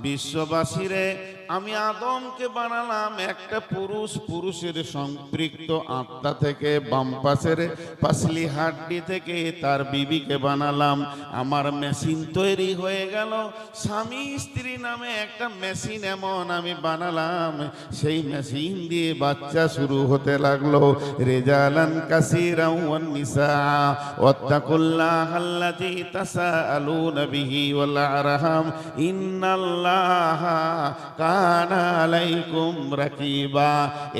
বিশ্ববাসীরে আমি আদমকে বানালাম একটা পুরুষ, পুরুষের সম্পৃক্ত আত্মা থেকে, বাম পাশের পাসলি হাড্ডি থেকে তার বিবিকে বানালাম। আমার মেশিন তৈরি হয়ে গেল। স্বামী স্ত্রী নামে একটা মেশিন এমন আমি বানালাম, সেই মেশিন দিয়ে বাচ্চা শুরু হতে লাগলো। রিজালান কাসীরান ওয়ান নিসা ওয়াত্তাকুল্লাহাল্লাযী তাসাআলুনা বিহি ওয়াল আরহাম ইন্নাল্লাহা কানা আলাইকুম রাকিবা।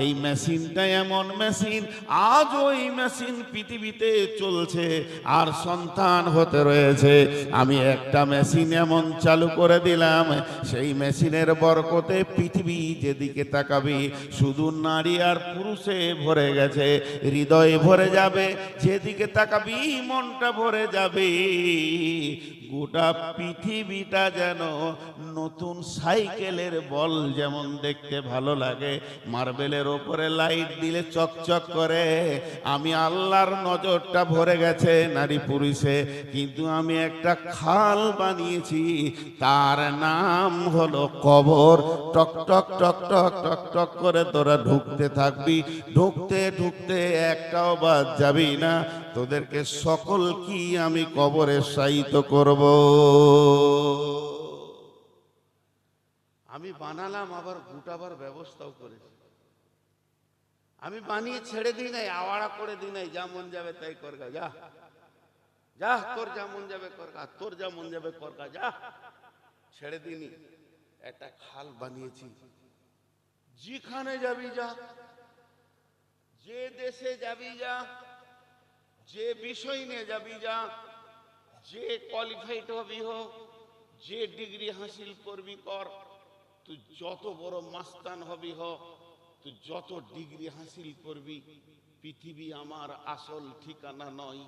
এই মেশিনটা এমন মেশিন, আজ ওই মেশিন পৃথিবীতে চলছে আর সন্তান হতে রয়েছে। আমি একটা মেশিন এমন চালু করে দিলাম, সেই মেশিনের বরকতে পৃথিবী যেদিকে তাকাবি শুধু নারী আর পুরুষে ভরে গেছে। হৃদয় ভরে যাবে, যেদিকে তাকাবি মনটা ভরে যাবে। গোটা পৃথিবীটা যেন নতুন সাইকেলের বল যেমন দেখতে ভালো লাগে, মার্বেলের ওপরে লাইট দিলে চকচক করে। আমি আল্লাহর নজরটা ভরে গেছে নারী পুরুষে, কিন্তু আমি একটা খাল বানিয়েছি, তার নাম হলো কবর। টক টক টক টক টক টক করে তোরা ঢুকতে থাকবি, ঢুকতে ঢুকতে একটাও বাদ যাবি না। তোদেরকে সকল কি আমি কবরে শায়িত করব। আমি বানালাম, আবার গুটাবার ব্যবস্থাও করেছি। আমি বানিয়ে ছেড়ে দিই নাই, আওয়াড়া করে দিই নাই, যা মন যাবে তাই করগা, যা যা, তোর যা মন যাবে করগা, তোর যা মন যাবে করগা, যা। ছেড়ে দিনি, একটা খাল বানিয়েছি। যেখানে যাবি যা, যে দেশে যাবি যা, যে বিষয় নিয়ে যাবি যা, যে কোয়ালিফাইড হবি হোক, যে ডিগ্রি হাসিল করবি কর, তুই যত বড় মাস্তান হবি হোক, তুই যত ডিগ্রি হাসিল করবি, পৃথিবী আমার আসল ঠিকানা নয়।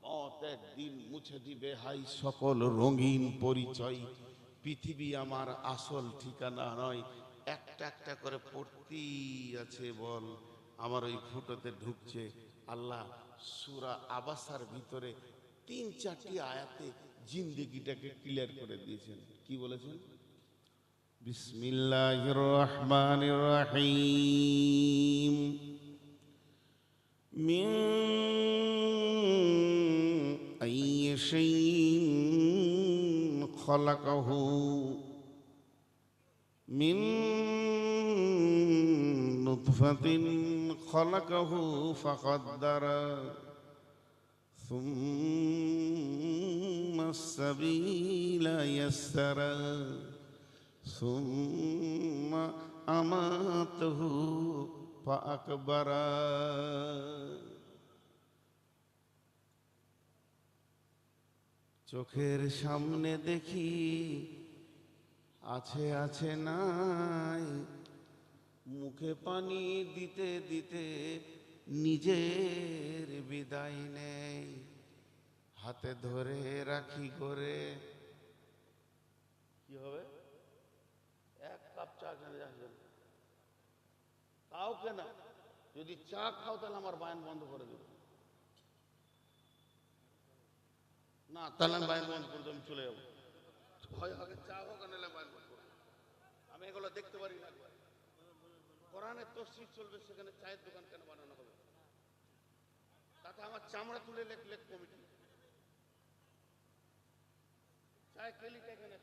মত একদিন মুছে দিবে হাই সকল রঙিন পরিচয়। পৃথিবী আমার আসল ঠিকানা নয়। একটা একটা করে পড়তেই আছে বল, আমার ওই ফুটোতে ঢুকছে। আল্লাহ সূরা আবাসার ভিতরে ৩-৪টি আয়াতে জিন্দেগিটাকে ক্লিয়ার করে দিয়েছেন। কি বলেছেন? বিসমিল্লাহির রহমানির রহিম। মিন আইয়ি শাইইন খালাকাহু মিন নুতফাতিন খালাকাহু ফাকাদ্দারা সুম্মা সাবিলা ইয়াসসারা সুম্মা আমাতাহু ফাআকবারা। চোখের সামনে দেখি আছে আছে নাই, মুখে পানি দিতে দিতে নিজের বিদায় নেই। হাতে ধরে রাখি করে কি হবে? এক কাপ চা কিনে আসবেন, কাউকে না। যদি চা খাও তাহলে আমার বায়ান বন্ধ করে দেবে না, তাহলে আমি বায়ান বন্ধ করে দেবো, আমি চলে যাবো। হয় আগে চা হোক, নাহলে বায়ান বন্ধ করবো। আমি এগুলো দেখতে পারি না। কোরআনের তফসির চলবে, সেখানে চায়ের দোকান কেন বানানো হবে? তাতে আমার চামড়া তুলে লেখ লেখ কমিটি। চায় কেলিটা এখানে,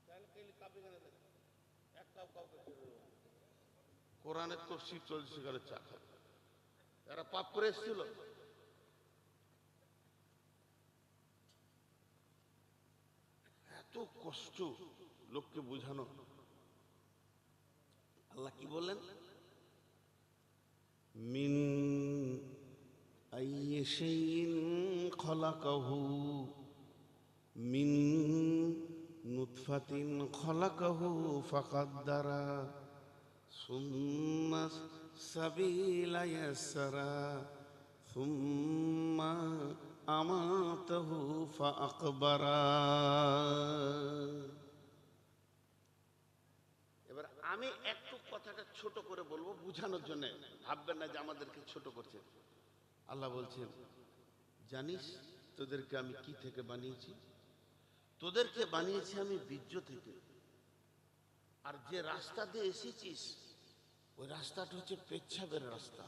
চাইলে কেলি কাপ এখানে দেখ, এক কাপ কাউকে কোরআনের তফসির চলছে, সেখানে চা খাবে। এরা পাপ করে এসেছিল। এত কষ্ট লোককে বোঝানো। আল্লাহ কি বললেন? মিন আইয়ি শাইইন খালাকাহু মিন নুতফাতিন খালাকাহু ফাকাদ্দারা সুম্মা সাবিলা ইয়াসসারা সুম্মা আমাতাহু ফাআকবারা। এবার আমি একটু কথাটা ছোট করে বলবো বুঝানোর জন্য, ভাববেন না যে আমাদেরকে ছোট করছে। আল্লাহ বলছেন, জানিস তোদেরকে আমি কি থেকে বানিয়েছি? তোদেরকে বানিয়েছি আমি বীর্য থেকে। আর যে রাস্তা দিয়ে এসেছিস ওই রাস্তাটা হচ্ছে পেচ্ছাবের রাস্তা।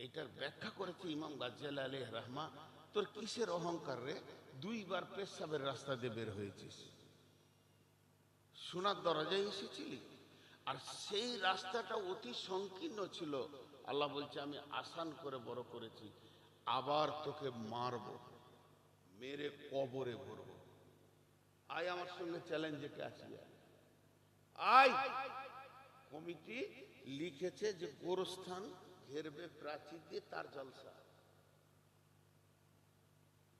এটার ব্যাখ্যা করেছে ইমাম গাজ্জালী আলাইহির রাহমা। তোর কিসের অহংকার রে, 2 বার পেচ্ছাবের রাস্তা দিয়ে বের হয়েছিস, সোনার দরজায় এসেছিলি। আর সেই রাস্তাটা অতি সংকীর্ণ ছিল। আল্লাহ বলছে আমি আসান করে বড় করেছি, আবার তোকে মারবো, মেরে কবরে ভরবো। আয় আমার সঙ্গে চ্যালেঞ্জে কে আসি, আয়। কমিটি লিখেছে যে গোরস্থান ঘেরবে প্রাচীর দিয়ে, তার জলসা।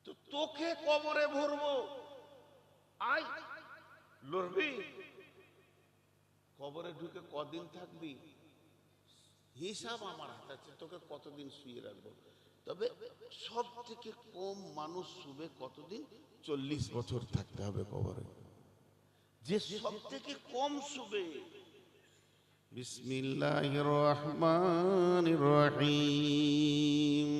তো তোকে কবরে ভরবো, আয়, লড়বি? কবরে ঢুকে কদিন থাকবি হিসাব আমার হাতে আছে, তোকে কতদিন শুয়ে রাখবো। তবে সব থেকে কম মানুষ শুবে কতদিন? 40 বছর থাকতে হবে কবরে। যে সব থেকে কম শুবে। বিসমিল্লাহির রহমানির রহিম।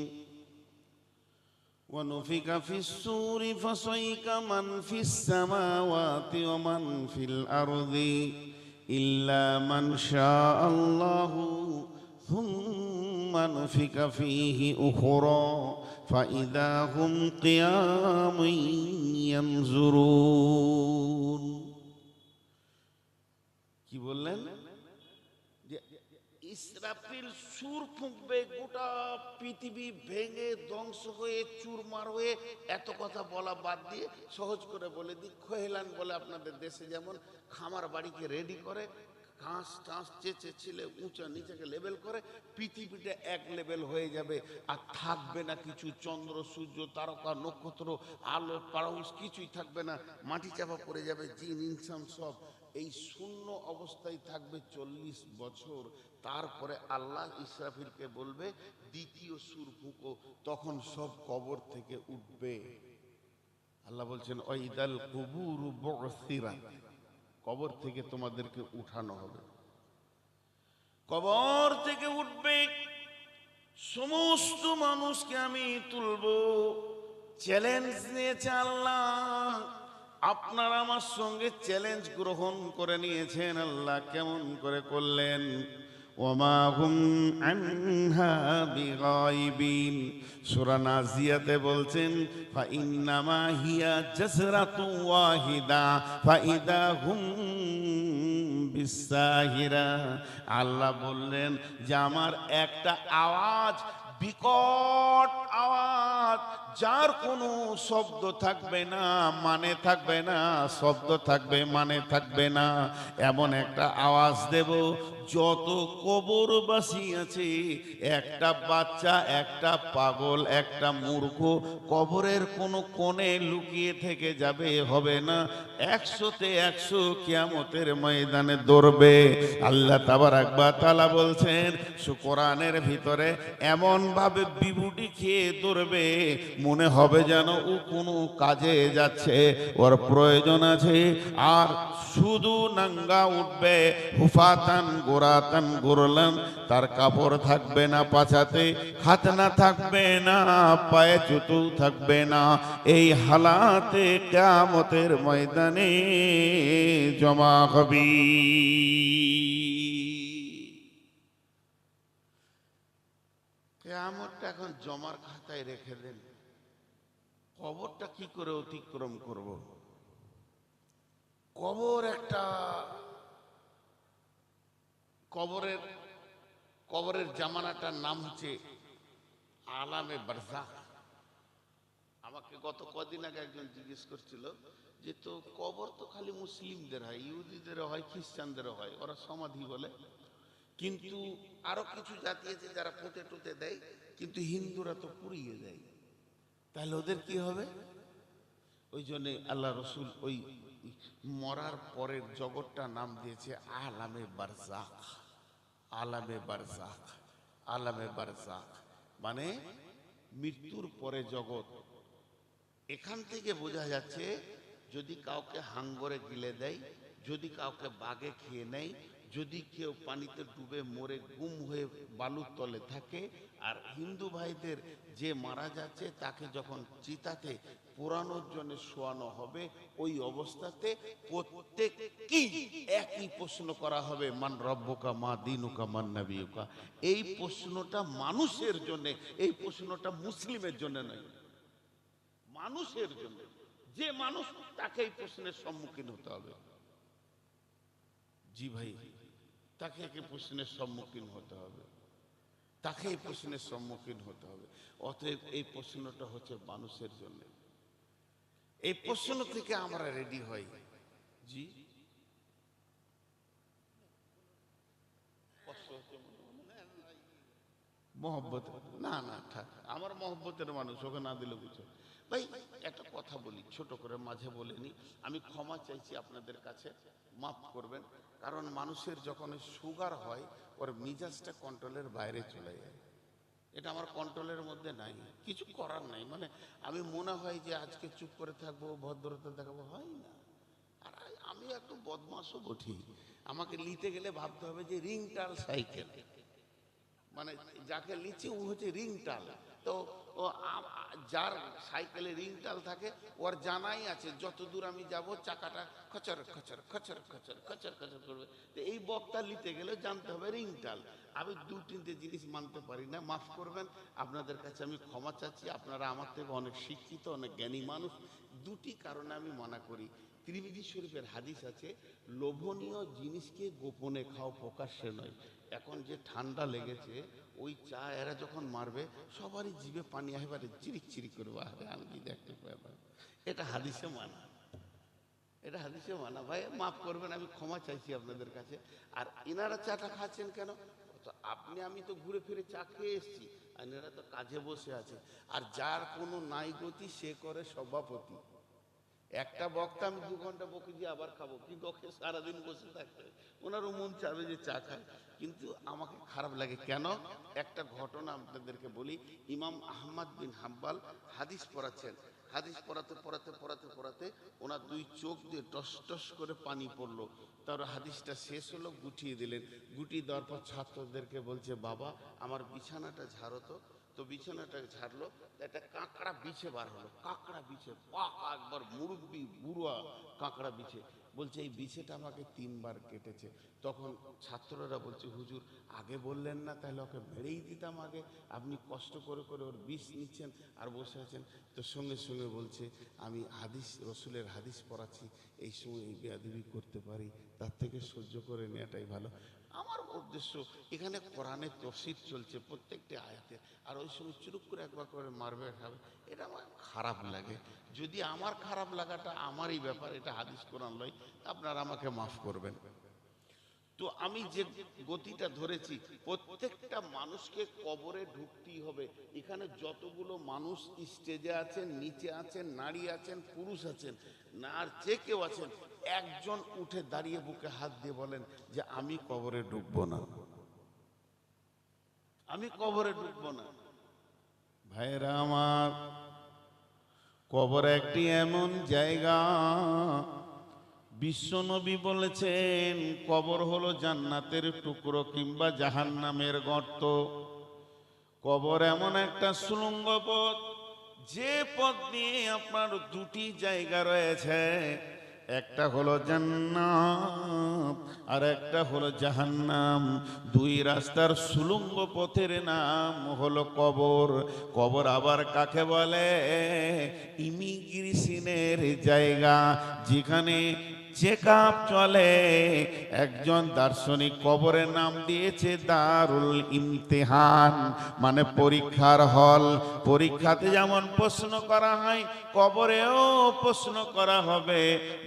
ونفخ في الصور فصعق من في السماوات ومن في الأرض إلا من شاء الله ثم نفخ فيه أخرى فإذا هم قيام ينظرون। কি বললেন? ইসরাফিল সুর ফুঁকবে, গোটা পৃথিবী ভেঙে ধ্বংস হয়ে চুরমার হয়ে। এত কথা বলা বাদ দিয়ে সহজ করে বলে দিই, খোহেলান বলে আপনাদের দেশে যেমন খামার বাড়িকে রেডি করে, ঘাস টাঁস চেঁচে ছিলে উঁচা নিচেকে লেভেল করে, পৃথিবীটা এক লেভেল হয়ে যাবে। আর থাকবে না কিছু, চন্দ্র সূর্য তারকা নক্ষত্র আলো পারৌস কিছুই থাকবে না, মাটি চাপা পড়ে যাবে, জিন ইনসান সব এই শূন্য অবস্থায় থাকবে 40 বছর। তারপরে আল্লাহ ইসরাফিলকে বলবে দ্বিতীয় সুর ফুঁকো, তখন সব কবর থেকে উঠবে। আল্লাহ বলছেন ওয়াইদাল কুবুরু বু'সিরাত, কবর থেকে তোমাদেরকে উঠানো হবে। কবর থেকে উঠবে, সমস্ত মানুষকে আমি তুলবো। চ্যালেঞ্জ নিয়েছে আল্লাহ, আপনারা আমার সঙ্গে চ্যালেঞ্জ গ্রহণ করে নিয়েছেন। আল্লাহ কেমন করে করলেন? ওমা হুম আনহা বিগাইবিন। সূরা নাজিয়াতে বলছেন ফাইন্নামা হিয়া জাসরাতু ওয়াহিদা ফাইদা হুম বিসাহিরা। আল্লাহ বললেন যে আমার একটা আওয়াজ, বিকট আওয়াজ, যার কোনো শব্দ থাকবে না, মানে থাকবে না, শব্দ থাকবে মানে থাকবে না, এমন একটা আওয়াজ দেব যত কবরবাসী আছে, একটা বাচ্চা, একটা পাগল, একটা মূর্খ কবরের কোনো কোণে লুকিয়ে থেকে যাবে, হবে না। 100তে 100 কিয়ামতের ময়দানে দৌড়বে। আল্লাহ তাবারাক ওয়া তাআলা বলছেন কোরআনের ভিতরে এমন ভাবে বিভূতি খেয়ে দৌড়বে, মনে হবে যেন ও কোনো কাজে যাচ্ছে, ওর প্রয়োজন আছে। আর শুধু নাঙ্গা উঠবে, হুফাতান গোরাতান গোরলান, তার কাপড় থাকবে না পাছাতে, খাতনা থাকবে না, পায়ে জুতো থাকবে না। এই হালাতে কিয়ামতের ময়দানে জমা হবি। কিয়ামতটা এখন জমার খাতায় রেখে দেন, কবরটা কি করে অতিক্রম করব? কবর একটা, কবরের জামানাটার নাম হচ্ছে আলামে বারজাখ। আমাকে গত কদিন আগে একজন জিজ্ঞেস করছিল যে তো কবর তো খালি মুসলিমদের হয়, ইহুদিদেরও হয়, খ্রিস্টানদেরও হয়, ওরা সমাধি বলে, কিন্তু আরো কিছু জাতি আছে যারা পুঁতে টুতে দেয়, কিন্তু হিন্দুরা তো পুড়িয়ে দেয়, তাহলে ওদের কি হবে? ওই জন্য আল্লাহ রসুল ওই মরার পরের জগৎটা নাম দিয়েছে আলামে বারজাখ। আলামে বারজাখ, আলামে বারজাখ মানে মৃত্যুর পরে জগৎ। এখান থেকে বোঝা যাচ্ছে যদি কাউকে হাঙ্গরে গিলে দেয়, যদি কাউকে বাঘে খেয়ে নেয়, যদি কেউ পানিতে ডুবে মরে গুম হয়ে বালুর তলে থাকে, আর হিন্দু ভাইদের যে মারা যাচ্ছে তাকে যখন চিতাতে পোড়ানোর জন্য শোয়ানো হবে, ওই অবস্থাতে প্রত্যেকই একই একই প্রশ্ন করা হবে, মান রব্বুকা মা দীনুকা মান নবিয়ুকা। এই প্রশ্নটা মানুষের জন্য, এই প্রশ্নটা মুসলিমের জন্য নয়, মানুষের জন্য। যে মানুষ, তাকে এই প্রশ্নের সম্মুখীন হতে হবে। জি ভাই, তাকে এই প্রশ্নের সম্মুখীন হতে হবে, তাকে এই প্রশ্নের সম্মুখীন হতে হবে। অতএব এই প্রশ্নটা হচ্ছে মানুষের জন্য। এই প্রশ্ন থেকে আমরা রেডি হই। জি, মহব্বত না না থাক, আমার মহব্বতের মানুষ, ওকে না দিলে বুঝো। ভাই একটা কথা বলি, ছোট করে মাঝে বলিনি, আমি ক্ষমা চাইছি আপনাদের কাছে, মাফ করবেন। কারণ মানুষের যখন সুগার হয়, ওর মিজাজটা কন্ট্রোলের বাইরে চলে যায়। এটা আমার কন্ট্রোলের মধ্যে নাই, কিছু করার নাই। মানে আমি মনে হয় যে আজকে চুপ করে থাকবো, ভদ্রতা দেখাবো, হয় না। আর আমি একটু বদমাশও বঠি, আমাকে নিতে গেলে ভাবতে হবে যে রিংটাল সাইকেল, মানে যাকে লিচি ও হচ্ছে রিংটাল। তো ও যার সাইকেলে রিংটাল থাকে, ওর জানাই আছে যত দূর আমি যাব চাকাটা খচর খচর খচর খচর খচর খচর করবে। তো এই বক্তা নিতে গেলে জানতে হবে রিংটাল। আমি দু তিনটে জিনিস মানতে পারি না, মাফ করবেন। আপনাদের কাছে আমি ক্ষমা চাচ্ছি, আপনারা আমার থেকে অনেক শিক্ষিত, অনেক জ্ঞানী মানুষ। দুটি কারণে আমি মানা করি। তিরমিজি শরীফের হাদিস আছে, লোভনীয় জিনিসকে গোপনে খাও, প্রকাশ্যে নয়। এখন যে ঠান্ডা লেগেছে, ওই চা এরা যখন মারবে, সবারই জিভে পানি একেবারে চিরিক চিরিক করবে, আরে আমি কি দেখতে পাই। এটা হাদিসে মানা, এটা হাদিসে মানা। ভাই মাফ করবেন, আমি ক্ষমা চাইছি আপনাদের কাছে। আর এনারা চাটা খাচ্ছেন কেন? তো আপনি আমি তো ঘুরে ফিরে চা খেয়ে এসছি, আর এনারা তো কাজে বসে আছে। আর যার কোনো নাই গতি, সে করে সভাপতি। একটা বক্তা আমি 2 ঘন্টা বকে দিয়ে আবার খাবো, কিন্তু ওকে সারাদিন বসে থাকতে হয়। ওনারও মন চাবে যে চা খায়, কিন্তু আমাকে খারাপ লাগে কেন? একটা ঘটনা আপনাদেরকে বলি। ইমাম আহমদ বিন হাম্বল হাদিস পড়াচ্ছেন, হাদিস পড়াতে পড়াতে পড়াতে পড়াতে ওনার 2 চোখ দিয়ে টস টস করে পানি পড়লো। তার হাদিসটা শেষ হলো, গুটিয়ে দিলেন। গুটিয়ে দেওয়ার পর ছাত্রদেরকে বলছে, বাবা আমার বিছানাটা ঝাড়ো তো। তো বিছানাটা ঝাড়লো, একটা কাঁকড়া বিছে বার হলো, কাঁকড়া বিছে, পাকা একবার মুরব্বি বুড়া কাঁকড়া বিছে। বলছে এই বিছেটা আমাকে 3 বার কেটেছে। তখন ছাত্ররা বলছে, হুজুর আগে বললেন না, তাহলে ওকে মেরেই দিতাম আগে। আপনি কষ্ট করে করে ওর বিষ নিচ্ছেন আর বসে আছেন। তো সঙ্গে সঙ্গে বলছে, আমি হাদিস, রসুলের হাদিস পড়াচ্ছি, এই সময় এই বেয়াদবি করতে পারি, তার থেকে সহ্য করে নেওয়াটাই ভালো। আমার উদ্দেশ্য, এখানে কোরআনের তফসির চলছে প্রত্যেকটি আয়াতে, আর ওই সময় চুরুপ করে একবার করে মারবে খাবে, এটা আমার খারাপ লাগে। যদি আমার খারাপ লাগাটা আমারই ব্যাপার, এটা হাদিস কোরআন লয়, আপনারা আমাকে মাফ করবেন। তো আমি যে গতিটা ধরেছি, প্রত্যেকটা মানুষকে কবরে ঢুকতেই হবে। এখানে যতগুলো মানুষ স্টেজে আছেন, নিচে আছেন, নারী আছেন, পুরুষ আছেন, না আর যে কেউ আছেন, একজন উঠে দাঁড়িয়ে বুকে হাত দিয়ে বলেন যে আমি কবরে ঢুকবো না, আমি কবরে ঢুকবো না। ভাইরা আমার, কবর একটি এমন জায়গা, বিশ্বনবী বলেছেন কবর হলো জান্নাতের টুকরো কিংবা জাহান্নামের গর্ত। কবর এমন একটা সুড়ঙ্গ পথ, যে পথ দিয়ে আপনার 2টি জায়গা রয়েছে, একটা হলো জান্নাত আর একটা হলো জাহান্নাম। 2 রাস্তার সুড়ঙ্গ পথের নাম হলো কবর। কবর আবার কাকে বলে? ইমিগ্রেশনের জায়গা, যেখানে চেকআপ চলে। একজন দার্শনিক কবরের নাম দিয়েছে দারুল ইমতিহান, মানে পরীক্ষার হল। পরীক্ষাতে যেমন প্রশ্ন করা হয়, কবরেও প্রশ্ন করা হবে।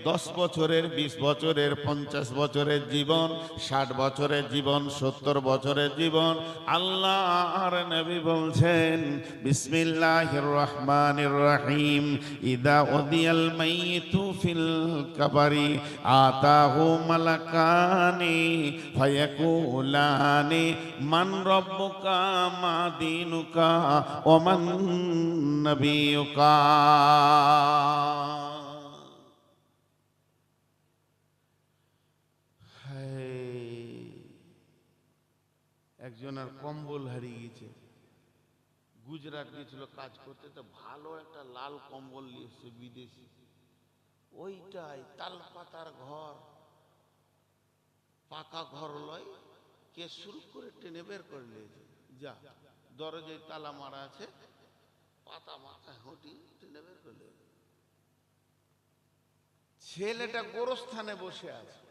10 বছরের, 20 বছরের, 50 বছরের জীবন, 60 বছরের জীবন, 70 বছরের জীবন। আল্লাহর নবী বলছেন, বিসমিল্লাহির রহমানির রহিম, ইদা উদিয়াল মাইয়িতু ফিল কবরি আতাহু মালাকানি ফায়াকুলানি মান রাব্বুকা মা দীনুকা ওয়া মান নবিয়ুকা। একজনের কম্বল হারিয়ে গেছে, গুজরাট গিয়েছিল কাজ করতে, তো ভালো একটা লাল কম্বল নিয়ে এসছে বিদেশি, ওইটাই তাল পাতার ঘর। পাকা ঘর লয়, কে শুরু করে টেনে বের করে নিয়েছে, যা দরজায় তালা মারা আছে, পাতা মাথায় হটি টেনে বের করে নিয়েছে। ছেলেটা গোরস্থানে বসে আছে,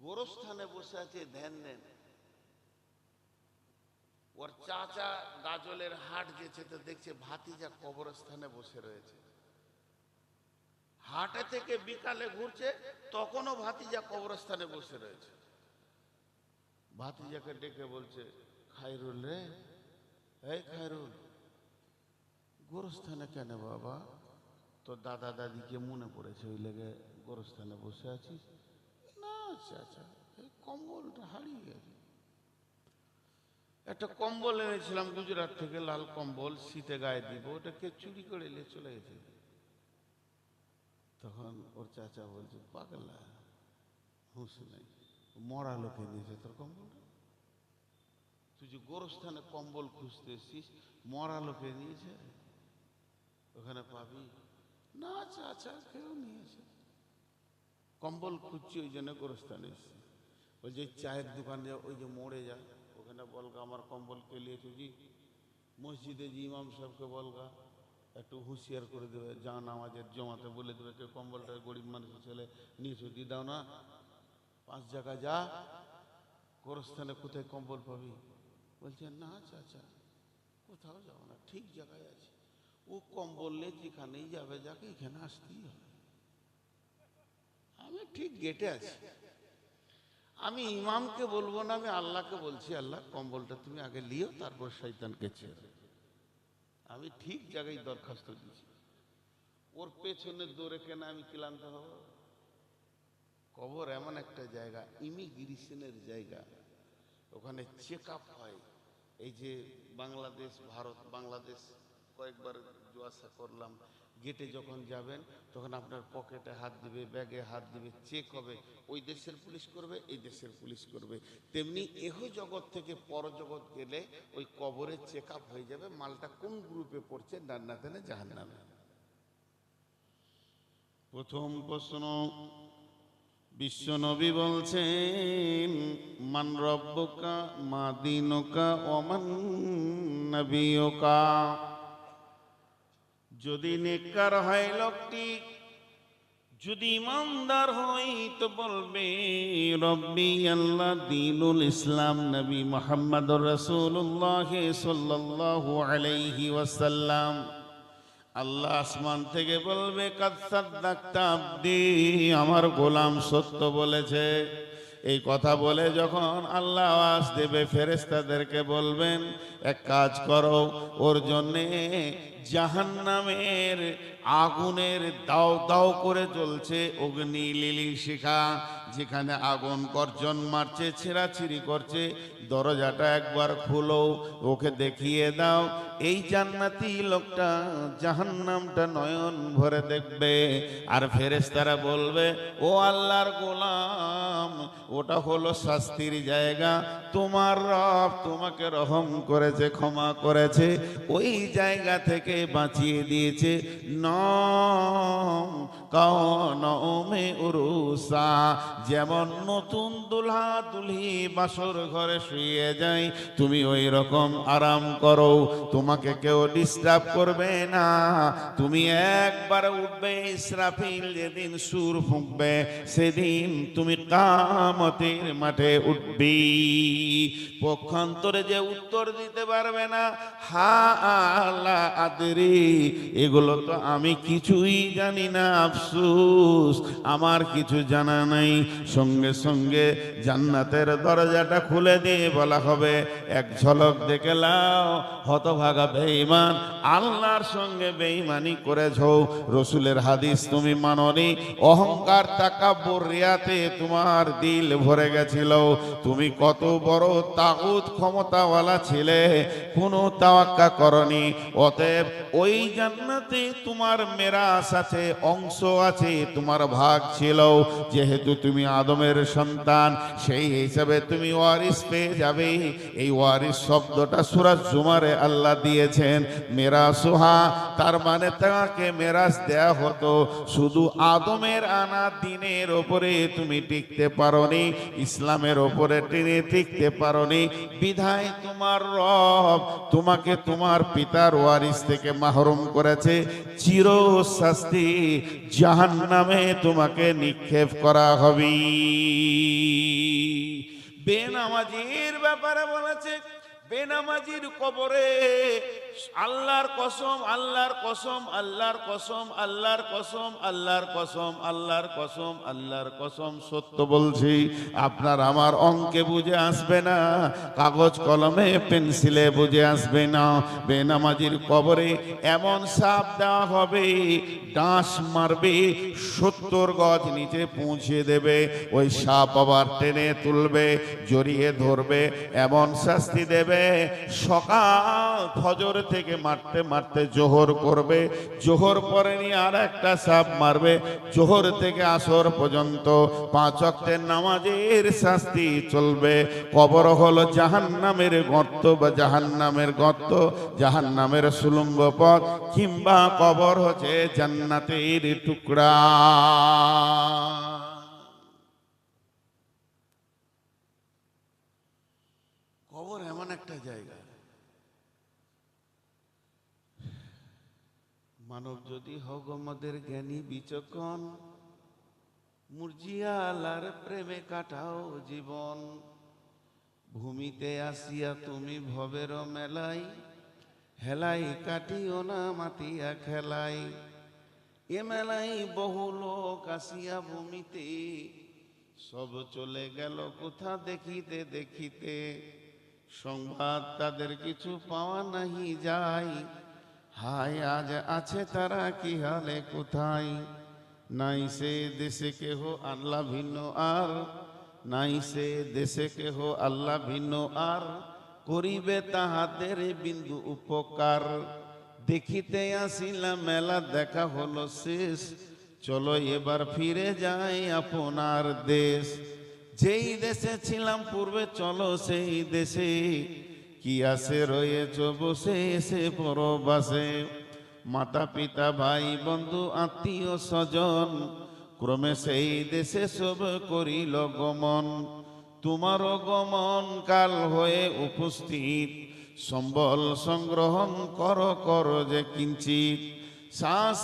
গোরস্থানে বসে আছে, ধ্যান দেন। ওর চাচা গাজলের হাট যেছে, তো দেখছে ভাতিজা কবরস্থানে বসে রয়েছে। হাটে থেকে বিকালে ঘুরছে, তখনও ভাতিজা কবরস্থানে বসে রয়েছে। ভাতিজাকে ডেকে বলছে, খায়রুল রে, এই খায়রুল, গোরস্থানে কেন বাবা? তো দাদা দাদিকে মনে পড়েছে, ওই লেগে গোরস্থানে বসে আছিস? না চাচা, এই কম্বলটা হারিয়ে গেছে। একটা কম্বল এনেছিলাম গুজরাট থেকে, লাল কম্বল, শীতে গায়ে দিব, ওটাকে চুরি করে নিয়ে চলে গেছে। তখন ওর চাচা বলছে, পাগলা, হুঁশ নেই, মরা লোকে নিয়েছে তোর কম্বলটা। তুই যে গোরস্থানে কম্বল খুঁজতে এসছিস, মরা লোকে নিয়েছে, ওখানে পাবি না। চাচা কেউ নিয়েছে, কম্বল খুঁজছি ওই জন্য গোরস্থানে এসছি। ওই যে চায়ের দোকানে ওই যে মোড়ে যায়, ওখানে বলগা আমার কম্বল কে নিয়েছে জি। মসজিদে জি ইমাম সাহেবকে বলগা একটু হুঁশিয়ার করে দেবে, যা নামাজের জমাতে বলে দেবে, কেউ কম্বলটা গরিব মানুষের ছেলে নিয়েছো, দি দাও না, 5 জায়গা যা, গোরস্থানে কোথায় কম্বল পাবি? বলছে না চাচা, কোথাও যাবো না, ঠিক জায়গায় আছে। ও কম্বল নিয়ে যেখানেই যাবে, যাকে এখানে আসতেই হবে। আমি ঠিক গেটে আছি, আমি ইমামকে বলবো না, আমি আল্লাহকে বলছি, আল্লাহ কম্বলটা তুমি আগে লিও, তারপর শয়তানকে ছেড়ে। আমি ঠিক জায়গায় দরখাস্ত দিয়েছি। ওর পেছনে দৌড়ে কেন আমি ক্লান্ত হব? কবর এমন একটা জায়গা, ইমিগ্রেশনের জায়গা, ওখানে চেক আপ হয়। এই যে বাংলাদেশ, ভারত বাংলাদেশ কয়েকবার আসা করলাম, গেটে যখন যাবেন তখন আপনার পকেটে হাত দিবে, ব্যাগে হাত দিবে, চেক হবে, ওই দেশের পুলিশ করবে, এই দেশের পুলিশ করবে। তেমনি এহ জগৎ থেকে পরজগৎ গেলে ওই কবরে চেক আপ হয়ে যাবে, মালটা কোন গ্রুপে পড়ছে, জান্নাতে না জাহান্নামে। প্রথম প্রশ্ন, বিশ্বনবী বলছেন, মান রব্বুকা মা দীনুকা ওয়া মান নবিয়ুকা। যদি নেককার হয় লোকটি, যদি ইমানদার হয়, তো বলবে রব্বি আল্লাহ, দীনুল ইসলাম, নবী মুহাম্মদুর রাসূলুল্লাহ সাল্লাল্লাহু আলাইহি ওয়াসাল্লাম। আল্লাহ আসমান থেকে বলবে, কাদ সাদ্দাকতা আবদি, আমার গোলাম সত্য বলেছে। এই কথা বলে যখন আল্লাহ আওয়াজ দেবে, ফেরেশতাদেরকে বলবেন, এক কাজ করো, ওর জন্যে জাহান্নামের আগুনের দাও দাও করে জ্বলছে অগ্নি লিলি শিখা, যেখানে আগুন গর্জন মারছে, ছেঁড়াছিড়ি করছে, দরজাটা একবার খুলো, ওকে দেখিয়ে দাও। এই জান্নাতি লোকটা জাহান্নামটা নয়ন ভরে দেখবে, আর ফেরেশতারা বলবে, ও আল্লাহর গোলাম, ওটা হলো শাস্তির জায়গা, তোমার রব তোমাকে রহম করেছে, ক্ষমা করেছে, ওই জায়গা থেকে বাঁচিয়ে দিয়েছে। নমে উরুসা, যেমন নতুন দুলহা দুলহি বাসর ঘরে শুয়ে যায়, তুমি ওই রকম আরাম করো, তোমাকে কেউ ডিস্টার্ব করবে না। তুমি একবার উঠবে, ইসরাফিল যেদিন সুর ফুঁকবে, সেদিন তুমি কিয়ামতের মাঠে উঠবি। পক্ষান্তরে যে উত্তর দিতে পারবে না, হা আলা আদরি, এগুলো তো আমি কিছুই জানি না, আফসোস আমার কিছু জানা নাই, সঙ্গে সঙ্গে জান্নাতের দরজাটা খুলে দিয়ে বলা হবে, এক ঝলক দেখে লাও, হতভাগা বেঈমান, আল্লাহর সঙ্গে বেঈমানি করেছো, রসুলের হাদিস তুমি মাননি, অহংকার তাকাব্বুর রিয়াতে তোমার দিল ভরে গেছিল, তুমি কত বড় তাগুত ক্ষমতাওয়ালা ছিলে, কোনো তাওয়াক্কা করনি, অতএব ওই জান্নাতে তোমার মেরাস আছে, অংশ আছে, তোমার ভাগ ছিল। যেহেতু তুমি আদমের সন্তান, সেই হিসাবে তুমি ওয়ারিস পেয়ে যাবে। এই ওয়ারিস শব্দটা সূরা জুমারে আল্লাহ দিয়েছেন মেরাসুহা, তার মানে তাকে মেরাস দেয়া হতো। শুধু আদমের আনা দিনের ওপরে তুমি টিকতে পারোনি, ইসলামের ওপরে টেনে টিকতে পারোনি, বিধায় তোমার রব তোমাকে তোমার পিতার ওয়ারিস থেকে মাহরুম করেছে। চির শাস্তি জাহান্নামে তোমাকে নিক্ষেপ করা হবে। বেনামাজির ব্যাপারে বলেছে, বেনামাজির কবরে আল্লাহর কসম, আল্লাহর কসম, আল্লাহর কসম, আল্লাহর কসম, আল্লাহর কসম, আল্লাহর কসম, আল্লাহর কসম, সত্য বলছি, আপনার আমার অঙ্কে বুঝে আসবে না, কাগজ কলমে পেন্সিলে বুঝে আসবে না। বেনামাজির কবরে এমন সাপ দেওয়া হবে, ডাঁশ মারবে, 70 গজ নিচে পৌঁছে দেবে। ওই সাপ আবার টেনে তুলবে, জড়িয়ে ধরবে, এমন শাস্তি দেবে। সকাল ফজর থেকে মারতে মারতে জোহর করবে, জোহর পরে নিয়ে আর একটা সাপ মারবে, জোহর থেকে আসর পর্যন্ত 5 ওয়াক্তের নামাজের শাস্তি চলবে। কবর হলো জাহান্নামের গর্ত বা জাহান্নামের গর্ত, জাহান্নামের সুলঙ্গ পথ, কিংবা কবর হচ্ছে জান্নাতের টুকরা। কবর এমন একটা জায়গা, মানব যদি হগ আমাদের জ্ঞানী বিচক্ষণ, মুরজিয়া আল্লাহর প্রেমে কাটাও জীবন। ভূমিতে আসিয়া তুমি ভবের মেলাই, হেলাই কাটিও না মাতিয়া খেলাই। এ মেলাই বহু লোক আসিয়া ভূমিতে, সব চলে গেল কোথা দেখিতে দেখিতে। সংবাদ তাদের কিছু পাওয়া নাহি যায়, হায় আজ আছে তারা কি হালে কোথায়। নাই সে দেশে কেহ আল্লাহ ভিন্ন আর, নাই সে দেশে কেহ আল্লাহ ভিন্ন আর, করিবে তাহাদের বিন্দু উপকার। দেখিতে আসিলাম মেলা দেখা হলো শেষ, চলো এবার ফিরে যাই আপনার দেশ। যেই দেশে ছিলাম পূর্বে চলো সেই দেশে, কি আসে রয়েছ বসে এসে পরবাসে। মাতা পিতা ভাই বন্ধু আত্মীয় স্বজন, ক্রমে সেই দেশে সব করিল গমন। তোমারও গমন কাল হয়ে উপস্থিত, সম্বল সংগ্রহণ কর যে কিঞ্চিত।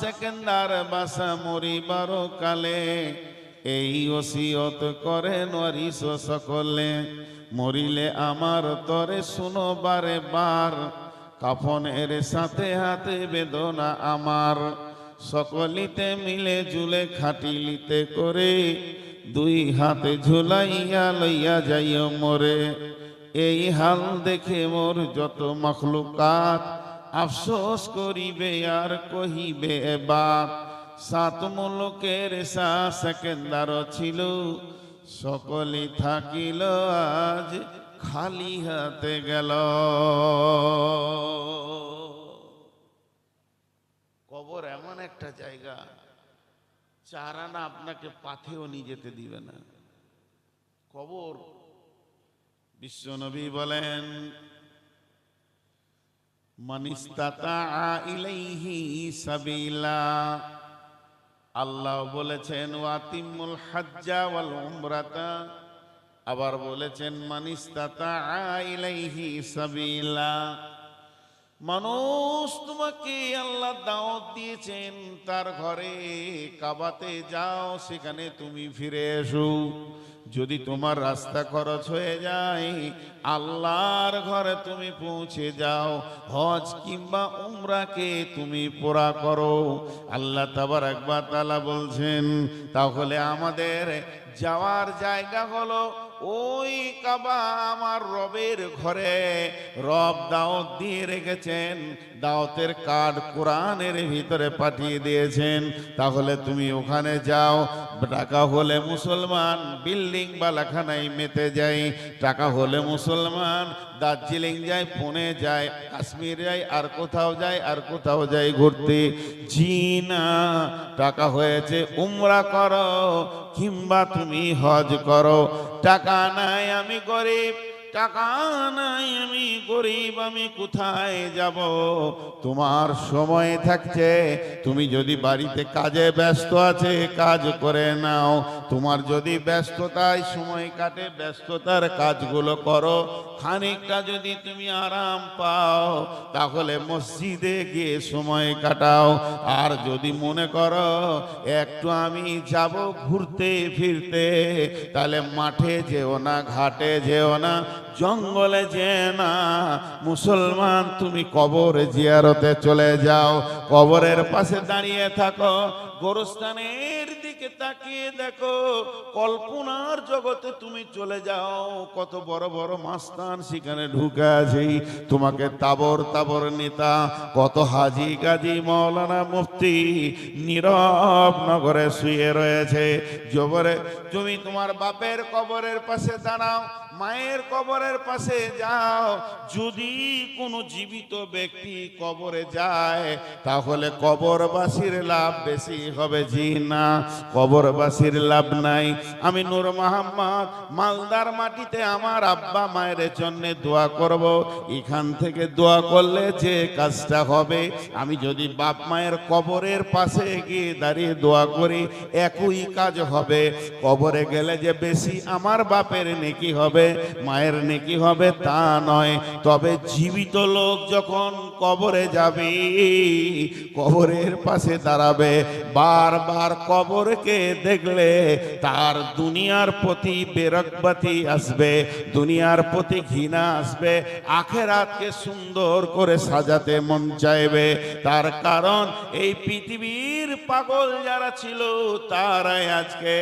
সেকেন্দার বাসা মরিবার কালে, এই ওসিয়ত করেন ওয়ারিস সকলে। মরিলে আমার তরে শুনো বারে বার, কাফনের সাথে হাতে বেদনা আমার। সকলিতে মিলে জুলে খাটিলিতে করে, 2 হাতে ঝুলাইয়া লইয়া যাইও মোরে। এই হাল দেখে মোর যত মখলুকাত, আফসোস করিবে আর কহিবে বাত। 7 মুলুকের সেকেন্দার ছিল, সকলে থাকিল আজ খালি হাতে গেল। কবর এমন একটা জায়গা, 4 আনা আপনাকে পাথেও নিয়ে যেতে দিবে না। কবর, বিশ্বনবী বলেন, মানিস্তাতা ইলাইহি সাবিলা। আল্লাহ বলেছেন ওয়াতিমুল হাজ্জা ওয়াল উমরাতা, আবার বলেছেন মানিস্তাতা ইলাইহি সাবিলা। মানুষ, তোমাকে আল্লাহ দাওয়াত দিয়েছেন তার ঘরে, কাবাতে যাও, সেখানে তুমি ফিরে এসো। যদি তোমার রাস্তা খরচ হয়ে যায়, আল্লাহর ঘরে তুমি পৌঁছে যাও, হজ কিংবা উমরাকে তুমি পুরা করো। আল্লাহ তাবারক ওয়া তাআলা বলছেন, তাহলে আমাদের যাওয়ার জায়গা হলো ওই কাবা, আমার রবের ঘরে। রব দাওয়াত দিয়ে রেখেছেন, দাওয়াতের কার্ড কোরআনের ভিতরে পাঠিয়ে দিয়েছেন। তাহলে তুমি ওখানে যাও, টাকা হলে মুসলমান বিল্ডিং বালাখানায় মেতে যায়, টাকা হলে মুসলমান দার্জিলিং যায়, পুনে যায়, কাশ্মীর যায়, আর কোথাও যায়, আর কোথাও যায় ঘুরতে। জি না, টাকা হয়েছে উমরা করো কিংবা তুমি হজ করো। টাকা নাই আমি গরিব, টাকা নাই আমি গরিব, আমি কোথায় যাব? তোমার সময় থাকছে, তুমি যদি বাড়িতে কাজে ব্যস্ত আছে কাজ করে নাও। তোমার যদি ব্যস্ততায় সময় কাটে ব্যস্ততার কাজগুলো করো। খানিকটা যদি তুমি আরাম পাও তাহলে মসজিদে গিয়ে সময় কাটাও। আর যদি মনে করো একটু আমি যাব ঘুরতে ফিরতে, তাহলে মাঠে যেও না, ঘাটে যেও না, জঙ্গলে যেও না। মুসলমান তুমি কবর জিয়ারতে চলে যাও, কবরের পাশে দাঁড়িয়ে থাকো, গোরস্থানের দিকে তাকিয়ে দেখো, কল্পনার জগতে তুমি চলে যাও। কত বড় বড় মাস্তান সেখানে ঢুকে আছে, তোমাকে তাবর তাবর নেতা, কত হাজি গাজী মৌলানা মুফতি নীরব নগরে শুয়ে রয়েছে। জবরে তুমি তোমার বাপের কবরের পাশে দাঁড়াও, মায়ের কবরের পাশে যাও। যদি কোনো জীবিত ব্যক্তি কবরে যায় তাহলে কবরবাসীর লাভ বেশি হবে। জি না, কবরবাসীর লাভ নাই। আমি নূর মোহাম্মদ মালদার মাটিতে আমার আব্বা মায়ের জন্য দোয়া করব। এখান থেকে দোয়া করলে যে কাজটা হবে, আমি যদি বাপ মায়ের কবরের পাশে গিয়ে দাঁড়িয়ে দোয়া করি একই কাজ হবে। কবরে গেলে যে বেশি আমার বাপের নেকি হবে, মায়ের নেকি হবে তা নয়। তবে জীবিত লোক যখন কবরে যাবে, কবরের পাশে দাঁড়াবে, বারবার কবরকে দেখলে তার দুনিয়ার প্রতি বেরকবাতি আসবে, দুনিয়ার প্রতি ঘৃণা আসবে, আখেরাতকে সুন্দর করে সাজাতে মন চাইবে। তার কারণ এই পৃথিবীর পাগল যারা ছিল তারাই আজকে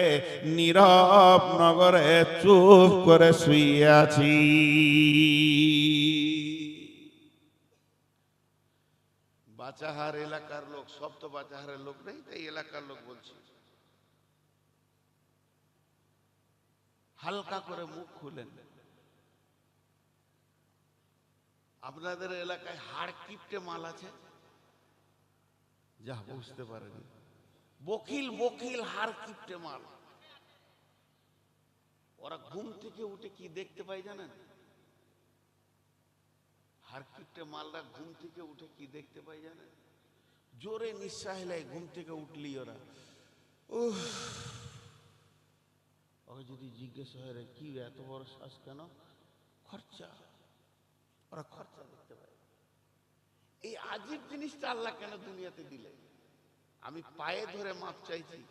নীরব নগরে চুপ করে শুয়ে আছি। বাচাহার এলাকার লোক, সব তো বাচাহারের লোক নেই, তাই এলাকার লোক বলছি, হালকা করে মুখ খুলেন। আপনাদের এলাকায় হাড় কিপটে মাল আছে? যা বুঝতে পারেনি, বকিল বকিল হাড় কিপটে মাল। ওরা ঘুম থেকে উঠে কি দেখতে পায় জানেন? হাড় কিপটে মালরা ঘুম থেকে উঠে কি দেখতে পায় জানেন? জোরে নিঃশ্বাস নেয় ঘুম থেকে উঠলি ওরা। ওকে যদি জিজ্ঞেস হয় রে কি এত বড় শ্বাস কেন? খরচা। ওরা খরচা দেখতে পায়। এই আজীব জিনিসটা আল্লাহ কেন দুনিয়াতে দিলে? আমি পায়ে ধরে মাপ চাইছি,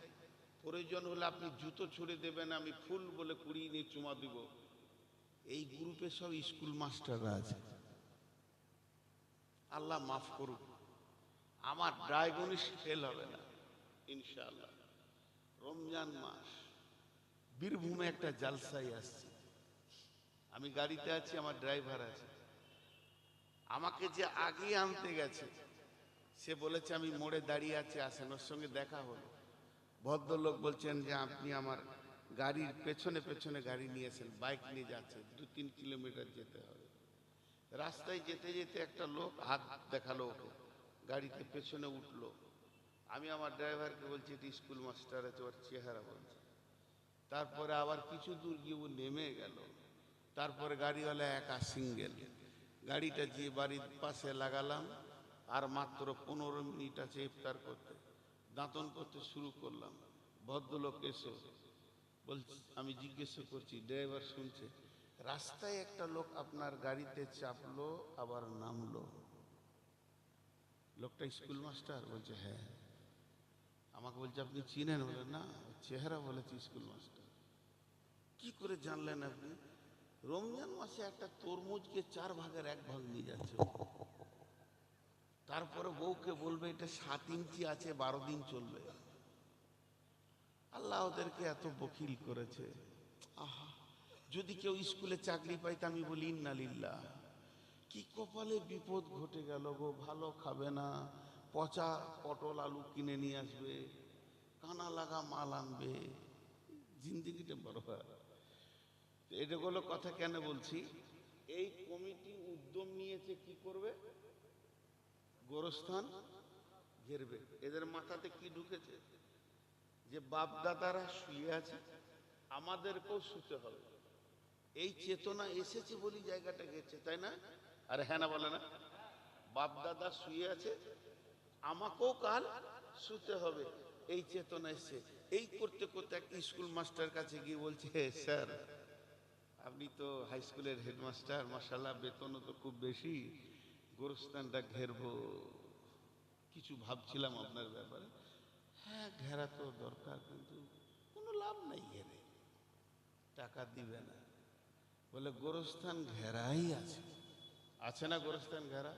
প্রয়োজন হলে আপনি জুতো ছুড়ে দেবেন, আমি ফুল বলে কুড়িয়ে নিয়ে চুমা দিব। এই গ্রুপে সব স্কুল মাস্টাররা আছে, আল্লাহ মাফ করুক। আমার ডায়াগনোসিস ফেল হবে না ইনশাআল্লাহ। রমজান মাস, বীরভূমে একটা জালসাই আসছে, আমি গাড়িতে আছি, আমার ড্রাইভার আছে। আমাকে যে আগে আনতে গেছে সে বলেছে আমি মোড়ে দাঁড়িয়ে আছি, আসেন। ওর সঙ্গে দেখা হলো, ভদ্রলোক বলছেন যে আপনি আমার গাড়ির পেছনে পেছনে গাড়ি নিয়েছেন, বাইক নিয়ে যাচ্ছে, 2-3 কিলোমিটার যেতে হবে। রাস্তায় যেতে যেতে একটা লোক হাত দেখালো ওকে, গাড়িতে পেছনে উঠলো। আমি আমার ড্রাইভারকে বলছি এটি স্কুল মাস্টার আছে, ওর চেহারা বলছে। তারপরে আবার কিছু দূর গিয়ে ও নেমে গেল। তারপরে গাড়িওয়ালা একা সিঙ্গেল, গাড়িটা যে বাড়ির পাশে লাগালাম। আর মাত্র 15 মিনিট আছে ইফতার করতে, দাঁতন করতে শুরু করলাম। ভদ্রলোক এসে বলছি, আমি জিজ্ঞেস করছি, ড্রাইভার শুনছে, রাস্তায় একটা লোক আপনার গাড়িতে চাপলো আবার নামলো, লোকটা স্কুল মাস্টার? বলছে হ্যাঁ। আমাকে বলছে আপনি চিনেন? বলে না, চেহারা বলেছে স্কুল মাস্টার। কি করে জানলেন আপনি? রমজান মাসে একটা তরমুজকে 4 ভাগের 1 ভাগ নিয়ে যাচ্ছে, তারপরে বউকে বলবে এটা 7 ইঞ্চি আছে, 12 দিন চলবে। আল্লাহ ওদেরকে এত বকিল করেছে। আহা, যদি কেউ স্কুলে চাকরি পাইতো আমি বলি ইন্না লিল্লাহ। কি কপালে বিপদ ঘটে গেল গো, ভালো খাবে না, পচা পটল আলু কিনে নিয়ে আসবে, কানা লাগা মাল আনবে, জিন্দিগিটা বরবাদ। এটা হলো কথা। কেন বলছি, এই কমিটি উদ্যম নিয়েছে কি করবে, গোরস্থান ঘেরবে। এদের মাথাতে কি ঢুকেছে যে বাপ দাদারা শুয়ে আছে, আমাদেরকেও শুতে হবে, এই চেতনা এসেছে বলি জায়গাটা গেছে, তাই না? আরে হ্যাঁ না বলে না, বাপ দাদা শুয়ে আছে, আমাকেও কাল শুতে হবে, এই চেতনা এসছে। এই করতে করতে এক স্কুল মাস্টার কাছে গিয়ে বলছে, স্যার আপনি তো হাই স্কুলের হেডমাস্টার, মাশাআল্লাহ বেতনও তো খুব বেশি, গোরস্থানটা ঘেরবো, কিছু ভাবছিলাম আপনার ব্যাপারে। হ্যাঁ ঘেরা তো দরকার, কিন্তু কোনো লাভ নাই ঘেরে, টাকা দিবে না। বলে গোরস্থান ঘেরাই আছে, আছে না গোরস্থান ঘেরা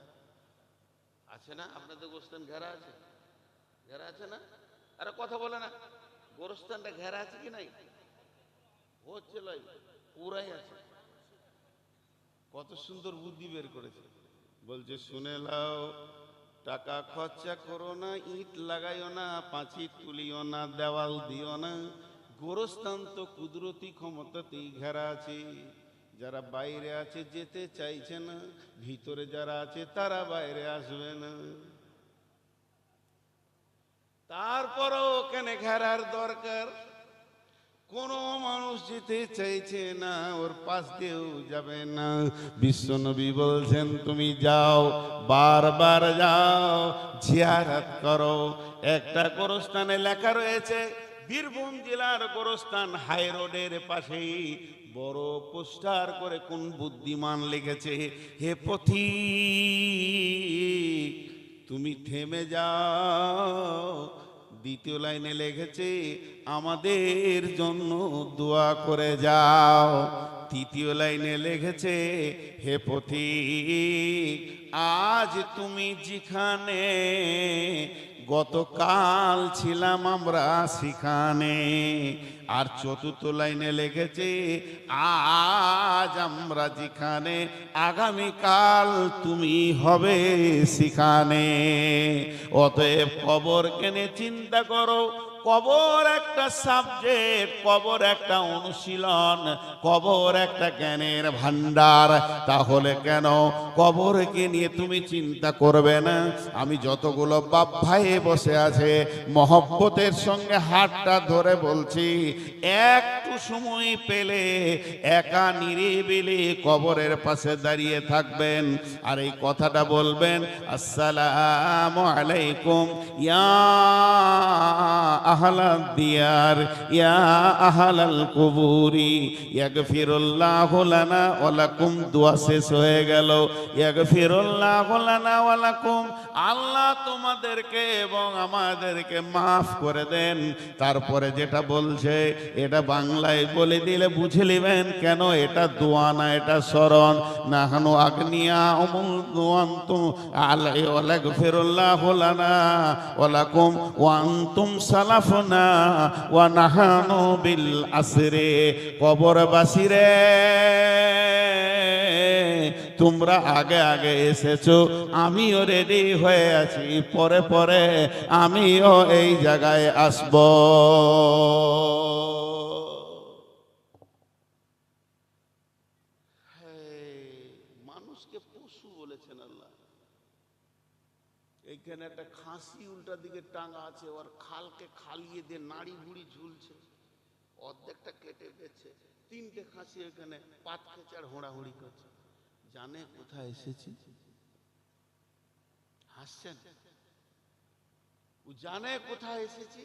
আছে না? আপনাদের গোরস্থান ঘেরা আছে, ঘেরা আছে না? আরে কথা বলে না, গোরস্থানটা ঘেরা আছে কি নাই? হচ্ছে লাই, পুরাই আছে। কত সুন্দর বুদ্ধি বের করেছে। বলছে শুনে লাও, টাকা খরচা করো না, ইট লাগাইও না, পাঁচি তুলিও না, দেওয়াল দিও না, গোরস্থান তো কুদরতি ক্ষমতাতেই ঘেরা আছে। যারা বাইরে আছে যেতে চাইছে না, ভিতরে যারা আছে তারা বাইরে আসবে না। তারপরও ওখানে ঘেরার দরকার, কোন মানুষ যেতে চাইছে না, ওর পাশ দিয়েও যাবে না। বিশ্বনবী বলছেন তুমি যাও, বারবার যাও, জিয়ারত করো। একটা গোরস্থানে লেখা রয়েছে, বীরভূম জেলার গোরস্থান হাই রোডের পাশেই বড় পোস্টার করে কোন বুদ্ধিমান লিখেছে, হে পথিক তুমি থেমে যাও। দ্বিতীয় লাইনে লিখেছে, আমাদের জন্য দোয়া করে যাও। তৃতীয় লাইনে লিখেছে, হে পথিক আজ তুমি যেখানে, গতকাল ছিলাম আমরা সেখানে। আর চতুর্থ লাইনে লিখেছে, আজ আমরা যেখানে, আগামীকাল তুমি হবে সেখানে। অতএব কবর কেনে চিন্তা করো, কবর একটা সাবজেক্ট, কবর একটা অনুশীলন, কবর একটা জ্ঞানের ভান্ডার। তাহলে কেন কবরকে নিয়ে তুমি চিন্তা করবে না? আমি যতগুলো বাপ ভাই বসে আছে, মহব্বতের সঙ্গে হাতটা ধরে বলছি, একটু সময় পেলে একা নিরিবিলি কবরের পাশে দাঁড়িয়ে থাকবেন, আর এই কথাটা বলবেন, আসসালামু আলাইকুম ইয়া আহলাদ দিয়ার ইয়া আহলাল কুবুরি ইয়াগফিরুল্লাহু লানা ওয়া লাকুম। দোয়া শেষ হয়ে গেল, ইয়াগফিরুল্লাহু লানা ওয়া লাকুম, আল্লাহ তোমাদেরকে এবং আমাদেরকে মাফ করে দেন। তারপরে যেটা বলছে এটা বাংলায় বলে দিলে বুঝে নেবেন কেন এটা দোয়া না, এটা শরণ। নাহানু আগনিয়া ওয়ান্তুম আলাই ওয়া লাগফিরুল্লাহু লানা ওয়া লাকুম ওয়া আনতুম সালাফুনা ওয়া নাহানু বিল আসরে। কবরবাসীরে তোমরা আগে আগে এসেছো, আমিও রেডি হয়ে আছি, পরে পরে আমিও এই জায়গায় আসব। মানুষকে পশু বলেছেন আল্লাহ। এইখানে একটা খাসি উল্টা দিকে টাঙা আছে, ওর খালকে খালিয়ে দিয়ে নাড়ি ভুড়ি ঝুলছে, অর্ধেকটা কেটে গেছে। তিনটে খাসি এখানে পাত খেছে আর হোঁড়াহুড়ি করছে। জানে কোথায় এসেছি? হাসছেন? ও জানে কোথায় এসেছি।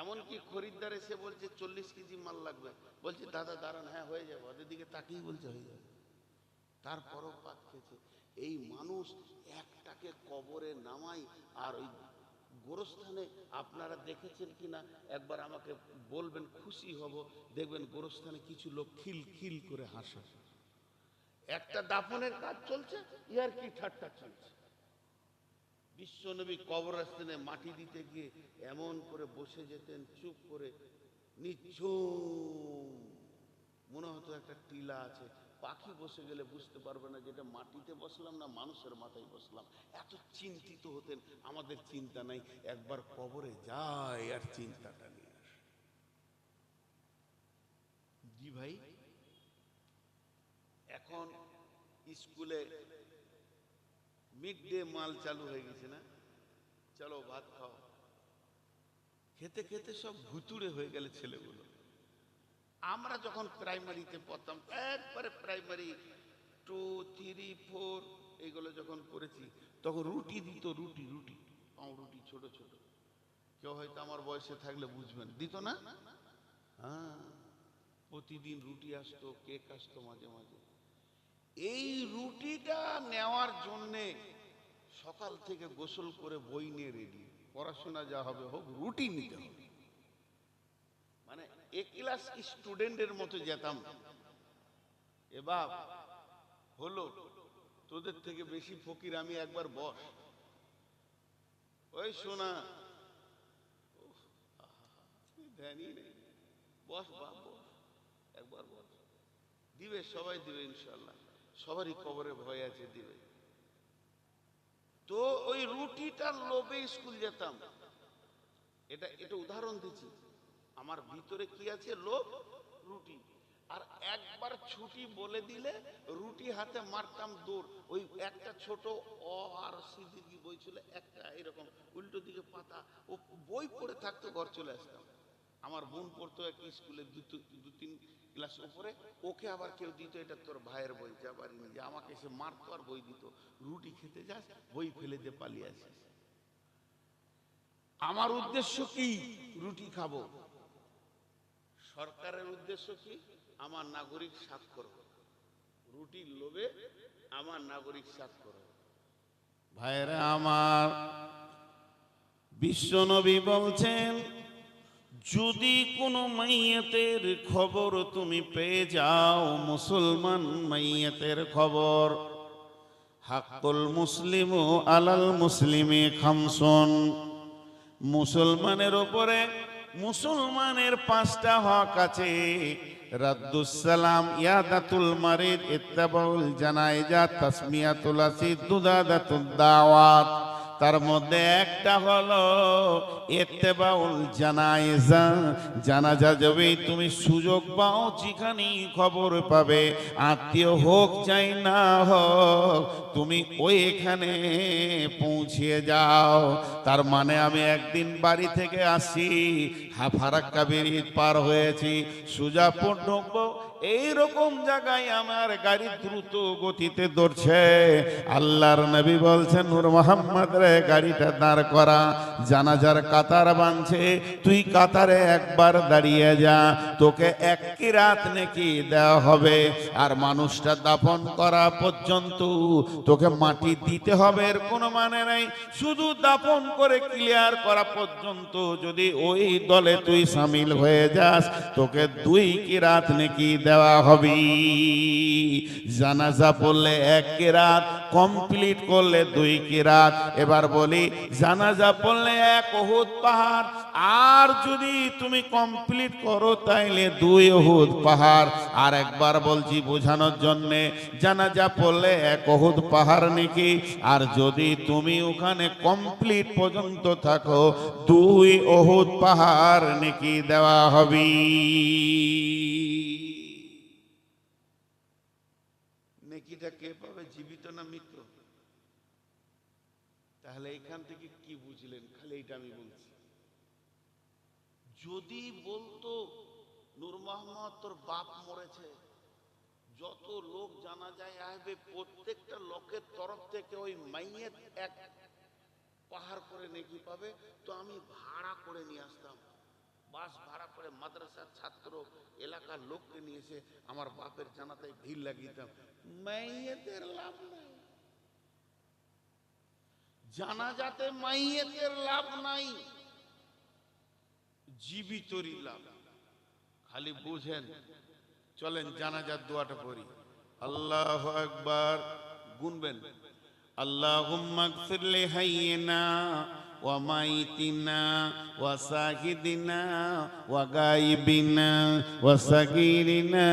এমনকি খরিদ্দার এসে বলছে 40 কেজি মাল লাগবে, বলছে দাদা দাঁড়ান, হ্যাঁ হয়ে যাবে, ওদের দিকে তাকিয়ে বলছে হয়ে যাবে, তারপরও পাত খেয়েছে। এই মানুষ একটাকে কবরে নামাই, আর ওই গোরস্থানে আপনারা দেখেছেন কিনা একবার আমাকে বলবেন, খুশি হব। দেখবেন গোরস্থানে কিছু লোক খিল খিল করে হাসে। একটা দাফনের কাজ চলছে, ইয়ার কি ঠাট্টা চলছে। বিশ্বনবী কবরস্থানে মাটি দিতে গিয়ে এমন করে বসে যেতেন, চুপ করে নিঝুম, মনে হতো একটা টিলা আছে, পাখি বসে গেলে বুঝতে পারবে না যেটা মাটিতে বসলাম না মানুষের মাথায় বসলাম। এত চিন্তিত হতেন। আমাদের চিন্তা নাই, একবার কবরে যায় আর চিন্তাটা নিয়ে আসে। জি ভাই, এখন স্কুলে মিড ডে মাল চালু হয়ে গেছে না, চলো ভাত খাও। খেতে খেতে সব ভুতুড়ে হয়ে গেলে ছেলেগুলো। আমরা যখন প্রাইমারিতে পড়তাম, একবারে প্রাইমারি 2, 3, 4 এইগুলো যখন পড়েছি, তখন রুটি দিত, রুটি রুটি রুটি ছোট ছোট। কেউ হয়তো আমার বয়সে থাকলে বুঝবেন, দিত না? হ্যাঁ, প্রতিদিন রুটি আসতো, কেক আসতো মাঝে মাঝে। এই রুটিটা নেওয়ার জন্যে সকাল থেকে গোসল করে বই নিয়ে রেডি, পড়াশোনা যা হবে হোক, রুটি নিতে হবে। মানে এ ক্লাস স্টুডেন্টের মতো যেতাম। এবার হলো তোদের থেকে বেশি ফকির আমি, একবার বস। ওই শোনা, ধ্যানই নেই, বস বাপ বস, একবার বস। দিবে, সবাই দিবে ইনশাল্লাহ, সবারই কবরে ভয় আছে, দিবে। তো ওই রুটিটার লোভে স্কুল যেতাম। এটা এটা উদাহরণ দিচ্ছি, আমার ভিতরে কি আছে, লোভ, রুটি। আর একবার ছুটি বলে দিলে রুটি হাতে মারতাম দৌড়। ওই একটা ছোট অ আর সিদ্দিকি বই ছিল, একটা এরকম উল্টো দিকে পাতা, ও বই পড়ে থাকতো, ঘর চলে আসতাম। আমার বোন পড়তো এক স্কুলে 2-3 ক্লাস উপরে, ওকে আবার কেউ দিত, এটা তোর ভাইয়ের বই, যা বাড়ি নিয়ে যা। আমাকে সে মারতো আর বই দিত। রুটি খেতে যাস, বই ফেলে দিয়ে পালিয়ে আসিস। আমার উদ্দেশ্য কি? রুটি খাবো। সরকারের উদ্দেশ্য কি? আমার নাগরিক স্বাক্ষর, রুটির লোভে আমার নাগরিক স্বাক্ষর। ভাইরা আমার, বিশ্বনবী বলছেন, যদি কোনো মাইয়াতের খবর তুমি পেয়ে যাও, মুসলমান মাইয়াতের খবর, হাক্কুল মুসলিমু আলাল মুসলিমি খামসুন, মুসলমানের উপরে মুসলমানের 5টা হক আছে। রাদ্দুস সালাম, ইয়াদাতুল মারিদ, ইত্তাবাউল জানাইজা, তাসমিয়াতুল আসিদ, দুদাদাতুদ দাওয়াত। তার মধ্যে একটা হলো ইত্তেবাউল জানাইজা। জানাজা যাবে, তুমি সুযোগ পাও, যেখানেই খবর পাবে, আত্মীয় হোক চাই না হোক, তুমি ওইখানে পৌঁছিয়ে যাও। তার মানে আমি একদিন বাড়ি থেকে আসি, ফারাক্কা ব্রিজ পার হয়েছি, সুজাপুর ঢুকবো, এইরকম জায়গায় আমার গাড়ি দ্রুত গতিতে দৌড়ছে। আল্লাহর নবী বলছেন, নূর মোহাম্মদ রে, গাড়িটা দাঁড় করা। জানাজার কাতার বাঁধছে, তুই কাতারে একবার দাঁড়িয়ে যা, তোকে 1 কিরাত নেকি দেওয়া হবে। আর মানুষটা দাফন করা পর্যন্ত তোকে মাটি দিতে হবে, এর কোনো মানে নাই। শুধু দাফন করে ক্লিয়ার করা পর্যন্ত যদি ওই দলে তুই শামিল হয়ে যাস, তোকে 2 কিরাত নেকি দেওয়া হবে। জানাজা পড়লে 1 কিরাত, কমপ্লিট করলে 2 কিরাত। এবার বলি, জানাজা পড়লে 1 উহুদ পাহাড়, আর যদি তুমি কমপ্লিট করো তাইলে 2 উহুদ পাহাড়। আর একবার বলছি বোঝানোর জন্যে, জানাজা পড়লে 1 উহুদ পাহাড় নাকি, আর যদি তুমি ওখানে কমপ্লিট পর্যন্ত থাকো, 2 উহুদ পাহাড় নাকি দেওয়া হবে। নেকিটা কে পাবে, জীবিত না মৃত? তাহলে এখান থেকে কি বুঝলেন? খালি এটা আমি বলছি, যদি বলতো নূর মোহাম্মদ তোর বাপ মরেছে, যত লোক জানা যায় আসবে, প্রত্যেকটা লোকের তরফ থেকে ওই মাইয়েত 1 পাহাড় করে নেকি পাবে, তো আমি ভাড়া করে নিয়ে আসতাম, বাস ভাড়া করে মাদ্রাসার ছাত্র এলাকার লোককে নিয়ে এসে আমার বাপের জানাতে ভিড় লাগিয়েতাম। মাইয়েতের লাভ নাই, জানাজাতে মাইয়েতের লাভ নাই, জীবিতরই লাভ। খালি বুঝেন, চলেন জানাজার দোয়াটা পড়ি। আল্লাহু আকবার, গুনবেন। আল্লাহুম্মা গফির লিহাইয়িনা وميتنا وساجدنا وغائبنا وصغيرنا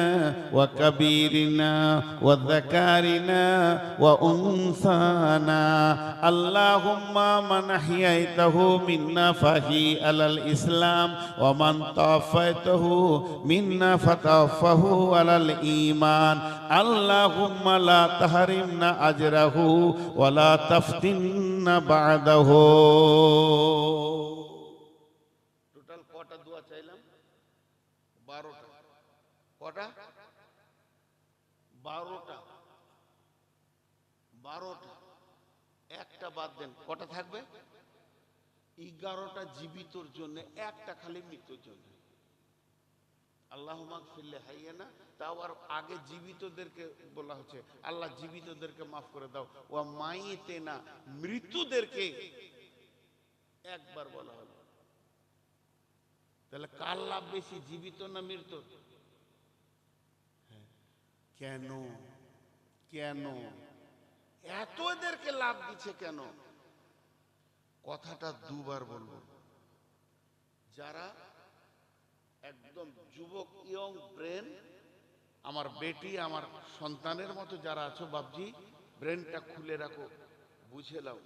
وكبيرنا وذكارنا وأنثانا اللهم من أحييته منا فهي على الإسلام ومن توفيته منا فتوفه على الإيمان اللهم لا تحرمنا أجره ولا تفتنا بعده টোটাল কটা দোয়া চাইলাম 12টা কটা 12টা 12টা একটা বাদ দেন কটা থাকবে 11টা জীবিতর জন্য একটা খালি মৃত্যুর জন্য আল্লাহুম্মা গফিরলি হাইয়ানা তাও আর আগে জীবিতদেরকে বলা হচ্ছে আল্লাহ জীবিতদেরকে মাফ করে দাও ওয়া মাইতেনা মৃত্যুদেরকে একবার বলা হলো তাহলে কার লাভ বেশি জীবিত না মৃত্যু কেন কেন এত এদেরকে লাভ দিচ্ছে কেন কথাটা দুবার বলবো যারা একদম যুবক ইয়ং ব্রেন আমার বেটি আমার সন্তানের মতো যারা আছো বাপজি ব্রেনটা খুলে রাখো বুঝে নাও